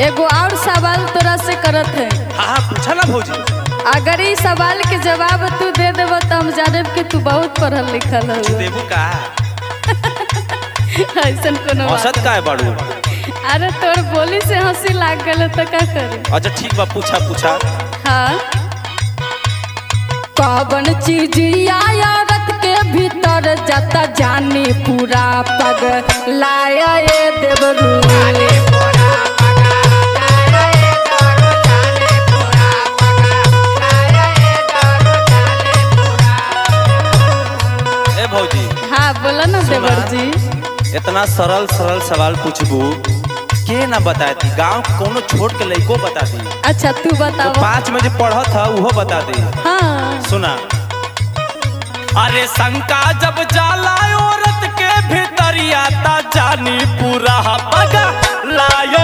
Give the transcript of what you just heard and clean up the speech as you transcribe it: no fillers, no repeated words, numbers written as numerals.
एगो और सवाल तोरा से करत है। हाँ पूछा ना भौजी। अगर इस सवाल के जवाब तू दे देब तो हम जाने कि तू बहुत पढ़ल लिखल है। देबू का ऐसा कोनो औसत का है बड़ू। अरे तोर बोली से हंसी लाग गल तो का करे। अच्छा ठीक बा पूछा पूछा। हाँ कौन चीज औरत के भीतर जाता जानी पूरा पग लाया ये देवरू। ए भौजी। हाँ बोला ना देवर जी। इतना सरल सरल सवाल पूछबू के ना बताती, गांव के कोनो छोड़ के लइको बता दी। अच्छा तू बताओ। तो 5 में जो पढ़त था वो बता दी। हाँ सुना। अरे शंका जब जाला औरत के भीतरिया ता जानी पूरा पगा लायो